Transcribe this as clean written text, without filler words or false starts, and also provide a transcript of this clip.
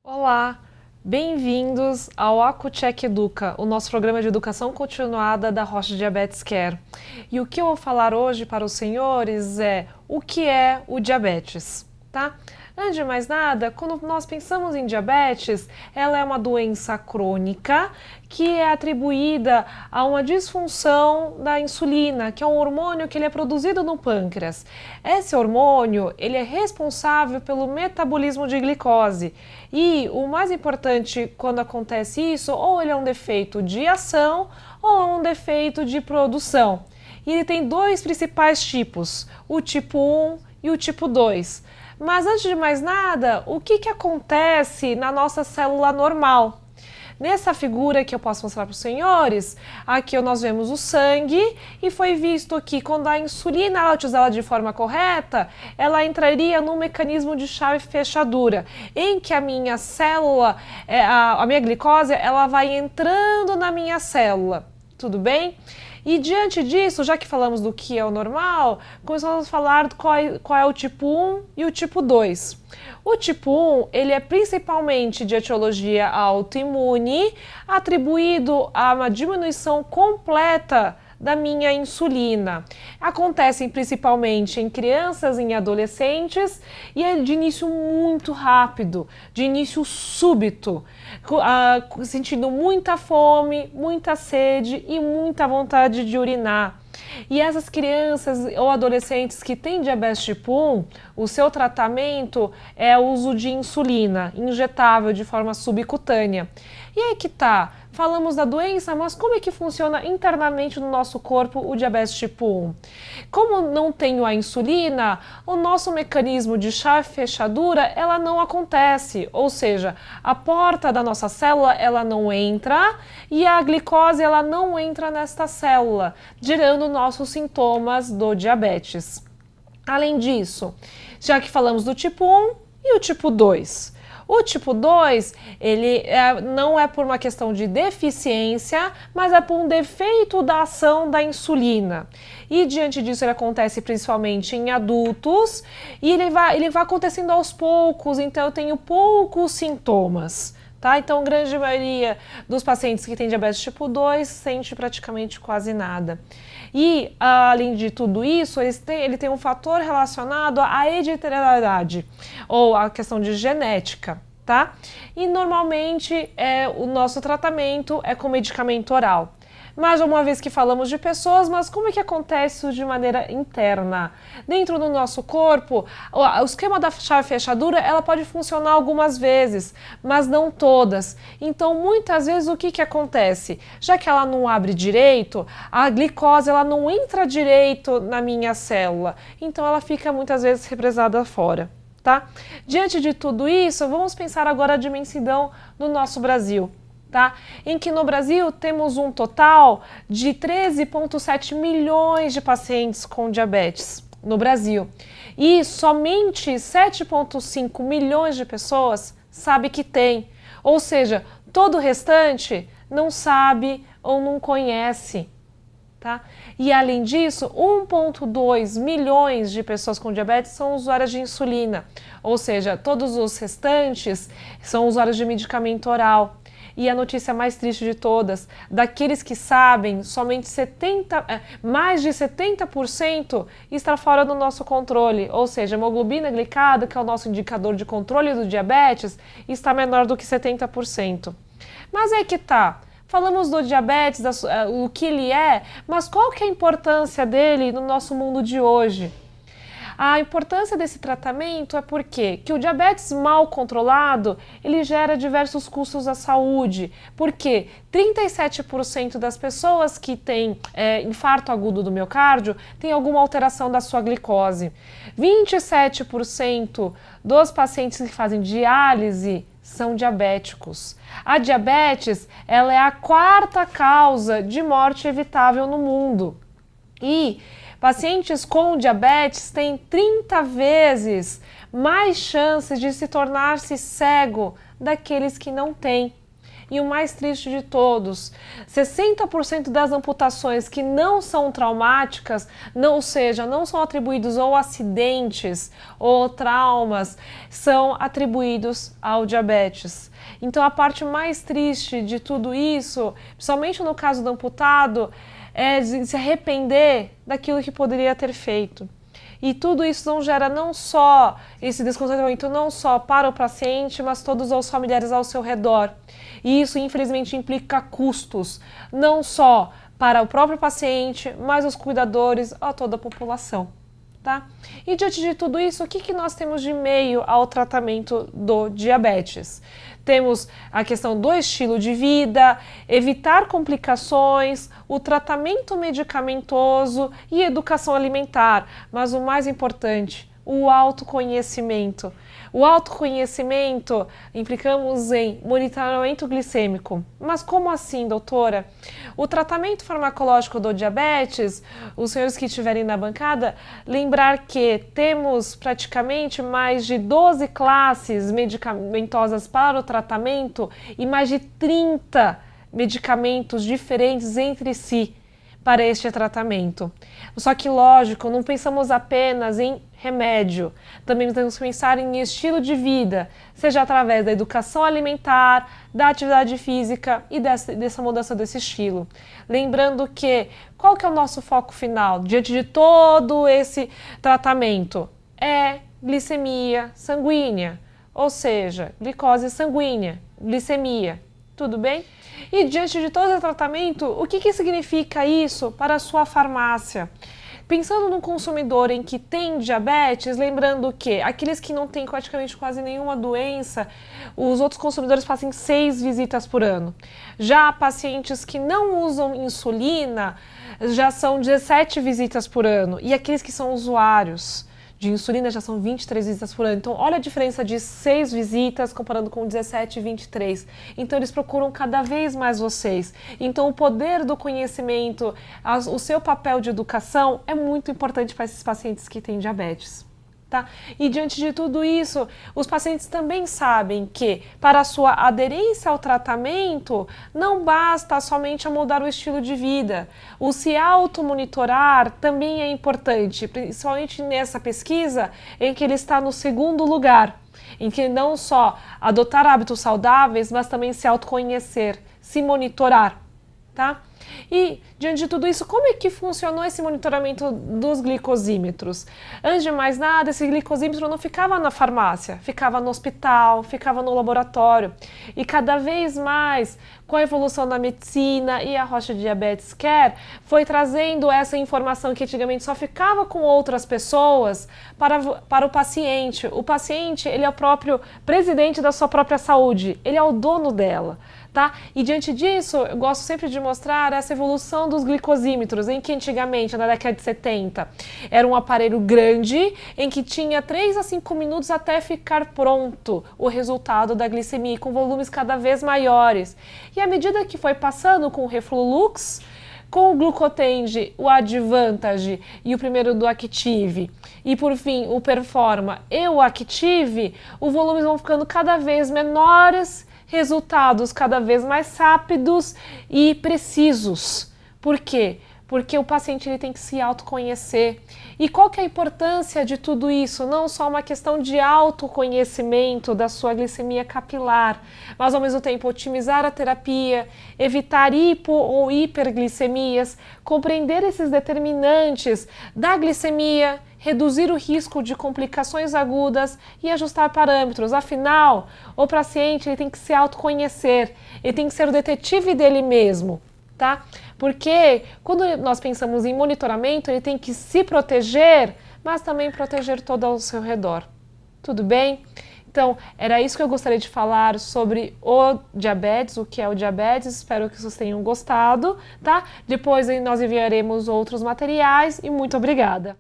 Olá, bem-vindos ao AcuCheck Educa, o nosso programa de educação continuada da Rocha Diabetes Care. E o que eu vou falar hoje para os senhores é o que é o diabetes, tá? Antes de mais nada, quando nós pensamos em diabetes, ela é uma doença crônica que é atribuída a uma disfunção da insulina, que é um hormônio que ele é produzido no pâncreas. Esse hormônio, ele é responsável pelo metabolismo de glicose. E o mais importante quando acontece isso, ou ele é um defeito de ação ou é um defeito de produção. E ele tem dois principais tipos, o tipo 1 e o tipo 2. Mas antes de mais nada, o que acontece na nossa célula normal? Nessa figura que eu posso mostrar para os senhores, aqui nós vemos o sangue e foi visto que quando a insulina ela é utilizada de forma correta, ela entraria num mecanismo de chave e fechadura, em que a minha célula, a minha glicose, ela vai entrando na minha célula, tudo bem? E diante disso, já que falamos do que é o normal, começamos a falar qual é o tipo 1 e o tipo 2. O tipo 1, ele é principalmente de etiologia autoimune, atribuído a uma diminuição completa da minha insulina. Acontecem principalmente em crianças e em adolescentes e é de início muito rápido, de início súbito, sentindo muita fome, muita sede e muita vontade de urinar. E essas crianças ou adolescentes que têm diabetes tipo 1, o seu tratamento é o uso de insulina injetável de forma subcutânea. E aí que tá, falamos da doença, mas como é que funciona internamente no nosso corpo o diabetes tipo 1? Como não tenho a insulina, o nosso mecanismo de chave e fechadura, ela não acontece, ou seja, a porta da nossa célula, ela não entra e a glicose, ela não entra nesta célula, gerando nossos sintomas do diabetes. Além disso, já que falamos do tipo 1 e o tipo 2, o tipo 2, ele não é por uma questão de deficiência, mas é por um defeito da ação da insulina. E diante disso ele acontece principalmente em adultos e ele vai acontecendo aos poucos, então eu tenho poucos sintomas. Tá? Então, a grande maioria dos pacientes que têm diabetes tipo 2 sente praticamente quase nada. E, além de tudo isso, ele tem um fator relacionado à hereditariedade, ou à questão de genética, tá? E, normalmente, o nosso tratamento é com medicamento oral. Mais uma vez que falamos de pessoas, mas como é que acontece isso de maneira interna? Dentro do nosso corpo, o esquema da chave fechadura, ela pode funcionar algumas vezes, mas não todas. Então, muitas vezes, o que acontece? Já que ela não abre direito, a glicose ela não entra direito na minha célula, então ela fica muitas vezes represada fora. Tá? Diante de tudo isso, vamos pensar agora a dimensão do nosso Brasil. Tá? Em que no Brasil temos um total de 13,7 milhões de pacientes com diabetes no Brasil. E somente 7,5 milhões de pessoas sabem que tem. Ou seja, todo o restante não sabe ou não conhece. Tá? E além disso, 1,2 milhões de pessoas com diabetes são usuárias de insulina. Ou seja, todos os restantes são usuários de medicamento oral. E a notícia mais triste de todas, daqueles que sabem, somente mais de 70% está fora do nosso controle. Ou seja, a hemoglobina glicada, que é o nosso indicador de controle do diabetes, está menor do que 70%. Mas é que tá. Falamos do diabetes, o que ele é, mas qual que é a importância dele no nosso mundo de hoje? A importância desse tratamento é porque o diabetes mal controlado, ele gera diversos custos à saúde, porque 37% das pessoas que têm infarto agudo do miocárdio têm alguma alteração da sua glicose. 27% dos pacientes que fazem diálise são diabéticos. A diabetes, ela é a quarta causa de morte evitável no mundo. E pacientes com diabetes têm 30 vezes mais chances de se tornar-se cego daqueles que não têm. E o mais triste de todos, 60% das amputações que não são traumáticas, ou seja, não são atribuídos ou acidentes ou traumas, são atribuídos ao diabetes. Então a parte mais triste de tudo isso, principalmente no caso do amputado, é de se arrepender daquilo que poderia ter feito. E tudo isso não gera não só esse descontentamento, não só para o paciente, mas todos os familiares ao seu redor. E isso, infelizmente, implica custos, não só para o próprio paciente, mas os cuidadores, a toda a população. Tá? E diante de tudo isso, o que nós temos de meio ao tratamento do diabetes? Temos a questão do estilo de vida, evitar complicações, o tratamento medicamentoso e educação alimentar, mas o mais importante, o autoconhecimento. O autoconhecimento implicamos em monitoramento glicêmico. Mas como assim, doutora? O tratamento farmacológico do diabetes, os senhores que estiverem na bancada, lembrar que temos praticamente mais de 12 classes medicamentosas para o tratamento e mais de 30 medicamentos diferentes entre si para este tratamento. Só que, lógico, não pensamos apenas em remédio, também temos que pensar em estilo de vida, seja através da educação alimentar, da atividade física e dessa mudança desse estilo. Lembrando que, qual que é o nosso foco final diante de todo esse tratamento? É glicemia sanguínea, ou seja, glicose sanguínea, glicemia. Tudo bem? E diante de todo o tratamento, o que significa isso para a sua farmácia? Pensando no consumidor em que tem diabetes, lembrando que aqueles que não têm praticamente quase nenhuma doença, os outros consumidores fazem 6 visitas por ano. Já pacientes que não usam insulina, já são 17 visitas por ano. E aqueles que são usuários de insulina já são 23 visitas por ano. Então, olha a diferença de 6 visitas comparando com 17 e 23. Então, eles procuram cada vez mais vocês. Então, o poder do conhecimento, o seu papel de educação é muito importante para esses pacientes que têm diabetes. Tá? E diante de tudo isso, os pacientes também sabem que para a sua aderência ao tratamento não basta somente mudar o estilo de vida. O se automonitorar também é importante, principalmente nessa pesquisa em que ele está no segundo lugar, em que não só adotar hábitos saudáveis, mas também se autoconhecer, se monitorar. Tá? E, diante de tudo isso, como é que funcionou esse monitoramento dos glicosímetros? Antes de mais nada, esse glicosímetro não ficava na farmácia, ficava no hospital, ficava no laboratório. E cada vez mais, com a evolução da medicina e a Rocha Diabetes Care, foi trazendo essa informação que antigamente só ficava com outras pessoas para o paciente. O paciente, ele é o próprio presidente da sua própria saúde, ele é o dono dela. Tá? E diante disso, eu gosto sempre de mostrar essa evolução dos glicosímetros, em que antigamente, na década de 70, era um aparelho grande, em que tinha 3 a 5 minutos até ficar pronto o resultado da glicemia, com volumes cada vez maiores. E à medida que foi passando com o Reflux, com o Glucotend, o Advantage e o primeiro do Active, e por fim o Performa e o Active, os volumes vão ficando cada vez menores, resultados cada vez mais rápidos e precisos. Por quê? Porque o paciente ele tem que se autoconhecer. E qual que é a importância de tudo isso? Não só uma questão de autoconhecimento da sua glicemia capilar, mas ao mesmo tempo otimizar a terapia, evitar hipo ou hiperglicemias, compreender esses determinantes da glicemia, reduzir o risco de complicações agudas e ajustar parâmetros. Afinal, o paciente ele tem que se autoconhecer, ele tem que ser o detetive dele mesmo. Tá? Porque quando nós pensamos em monitoramento, ele tem que se proteger, mas também proteger todo ao seu redor. Tudo bem? Então, era isso que eu gostaria de falar sobre o diabetes, o que é o diabetes. Espero que vocês tenham gostado, tá? Depois nós enviaremos outros materiais e muito obrigada!